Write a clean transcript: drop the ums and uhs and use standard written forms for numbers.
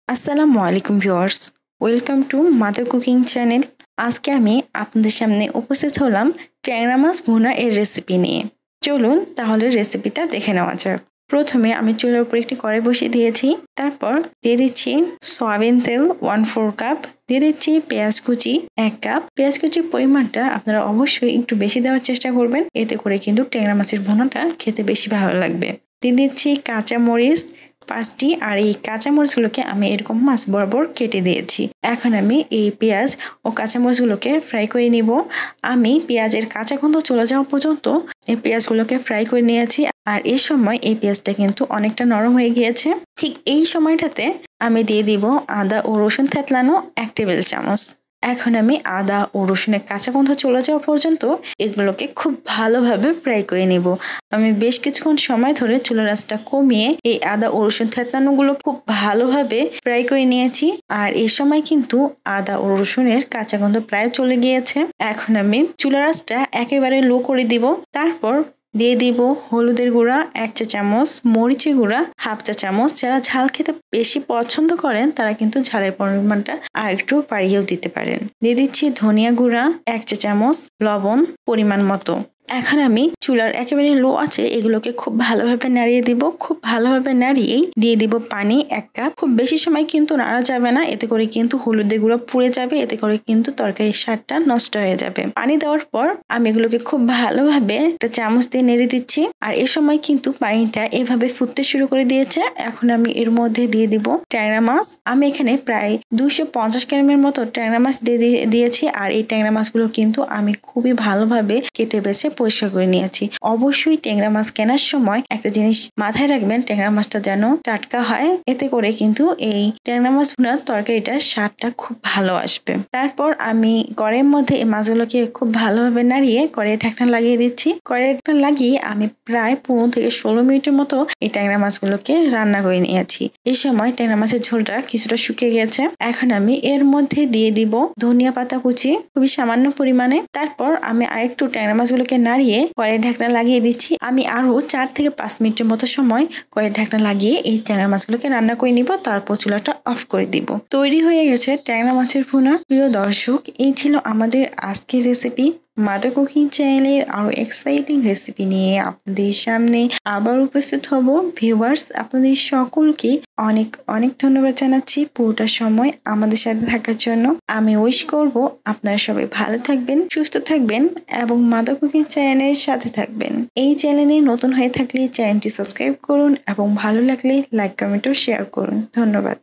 আসসালামু আলাইকুম viewers, welcome to mother cooking channel. আজকে আমি আপনাদের সামনে উপস্থিত হলাম ট্যাংরা মাছ ভুনা এর রেসিপি নিয়ে। চলুন তাহলে রেসিপিটা দেখে নেওয়া যাক। প্রথমে আমি চুলার উপর একটি কড়াই বসিয়ে দিয়েছি। তারপর দিয়ে দিচ্ছি সয়াবিন তেল 1/4 কাপ, দিয়ে দিচ্ছি পেঁয়াজ কুচি 1 কাপ। পেঁয়াজ কুচির পরিমাণটা আপনারা অবশ্যই একটু বেশি দেওয়ার চেষ্টা করবেন, এতে করে কিন্তু ট্যাংরা মাছের ভুনাটা খেতে বেশি ভালো লাগবে। দিয়ে দিচ্ছি কাঁচা মরিচ 5টি, আর এই কাঁচামরিচগুলোকে আমি এরকম মাছ বরাবর কেটে দিয়েছি। এখন আমি এই পেঁয়াজ ও কাঁচামরিচগুলোকে ফ্রাই করে নিব। আমি পেঁয়াজের কাঁচা গন্ধ চলে যাওয়া পর্যন্ত এই পেঁয়াজগুলোকে ফ্রাই করে নিয়েছি। আর এই সময় এই পেঁয়াজটা কিন্তু অনেকটা নরম হয়ে গিয়েছে। ঠিক এই সময়টাতে আমি দিয়ে দিব আদা ও রসুন থেতলানো 1 টেবিল চামচ। এখন আমি আদা ও রসুনের কাঁচা গন্ধ চলে যাওয়া পর্যন্ত এগুলোকে খুব ভালোভাবে ফ্রাই করে নিব। আমি বেশ কিছুক্ষণ সময় ধরে চুলার আঁচটা কমিয়ে এই আদা ও রসুন থেতলানোগুলো খুব ভালোভাবে ফ্রাই করে নিয়েছি। আর এই সময় কিন্তু আদা ও রসুনের কাঁচা গন্ধ প্রায় চলে গিয়েছে। এখন আমি চুলার আঁচটা একেবারে লো করে দিব। তারপর দিয়ে দিব হলুদের গুঁড়া 1 চা চামচ, মরিচের গুঁড়া 1/2 চা চামচ। যারা ঝাল খেতে বেশি পছন্দ করেন তারা কিন্তু ঝালের পরিমাণটা আর একটু বাড়িয়েও দিতে পারেন। দিয়ে দিচ্ছি ধনিয়া গুঁড়া 1 চা চামচ, লবণ পরিমাণ মতো। এখন আমি চুলার একেবারে লো আছে এগুলোকে খুব ভালোভাবে নাড়িয়ে দিব। খুব ভালোভাবে নাড়িয়েই দিয়ে দিব পানি 1 কাপ। খুব বেশি সময় কিন্তু নাড়া যাবে না, এতে করে কিন্তু হলুদের গুঁড়ো পুড়ে যাবে, এতে করে কিন্তু তরকারির স্বাদটা নষ্ট হয়ে যাবে। পানি দেওয়ার পর আমি এগুলোকে খুব ভালোভাবে একটা চামচ দিয়ে নেড়ে দিচ্ছি। আর এ সময় কিন্তু পানিটা এভাবে ফুটতে শুরু করে দিয়েছে। এখন আমি এর মধ্যে দিয়ে দিব ট্যাংরা মাছ। আমি এখানে প্রায় 250 গ্রামের মতো ট্যাংরা মাছ দিয়েছি। আর এই ট্যাংরা মাছগুলো কিন্তু আমি খুবই ভালোভাবে কেটে বেছে পরিষ্কার করে নিয়েছি। অবশ্যই ট্যাংরা মাছ কেনার সময় একটা জিনিস মাথায় রাখবেন, ট্যাংরা মাছটা যেন টাটকা হয়, এতে করে কিন্তু এই ট্যাংরা মাছ ভুনার তরকারিটার স্বাদটা খুব ভালো আসবে। তারপর আমি কড়াইয়ের মধ্যে এই মাছগুলোকে খুব ভালোভাবে নাড়িয়ে কড়াইয়ে ঢাকনা লাগিয়ে দিচ্ছি। কড়াইয়ে ঢাকনা লাগিয়ে আমি প্রায় 15 থেকে 16 মিনিটের মতো এই ট্যাংরা মাছগুলোকে রান্না করে নিয়েছি। এই সময় ট্যাংরা মাছের ঝোলটা কিছুটা শুকিয়ে গেছে। এখন আমি এর মধ্যে দিয়ে দিব ধনিয়া পাতা কুচি খুবই সামান্য পরিমাণে। তারপর আমি আরেকটু ট্যাংরা মাছগুলোকে নাড়িয়ে কড়াইয়ের ঢাকনা লাগিয়ে দিচ্ছি। আমি আরো 4 থেকে 5 মিনিটের মতো সময় কড়াইয়ের ঢাকনা লাগিয়ে এই ট্যাংরা মাছগুলোকে রান্না করে নিব। তারপর চুলাটা অফ করে দিব। তৈরি হয়ে গেছে ট্যাংরা মাছের ভুনা। প্রিয় দর্শক, এই ছিল আমাদের আজকের রেসিপি। মাদার কুকিং চ্যানেলের আরো এক্সাইটিং রেসিপি নিয়ে আপনাদের সামনে আবার উপস্থিত হব। ভিউয়ার্স, আপনাদের সকলকে অনেক অনেক ধন্যবাদ জানাচ্ছি পুরোটা সময় আমাদের সাথে থাকার জন্য। আমি উইশ করব আপনারা সবাই ভালো থাকবেন, সুস্থ থাকবেন এবং মাদার কুকিং চ্যানেলের সাথে থাকবেন। এই চ্যানেলে নতুন হয়ে থাকলে চ্যানেলটি সাবস্ক্রাইব করুন এবং ভালো লাগলে লাইক, কমেন্ট ও শেয়ার করুন। ধন্যবাদ।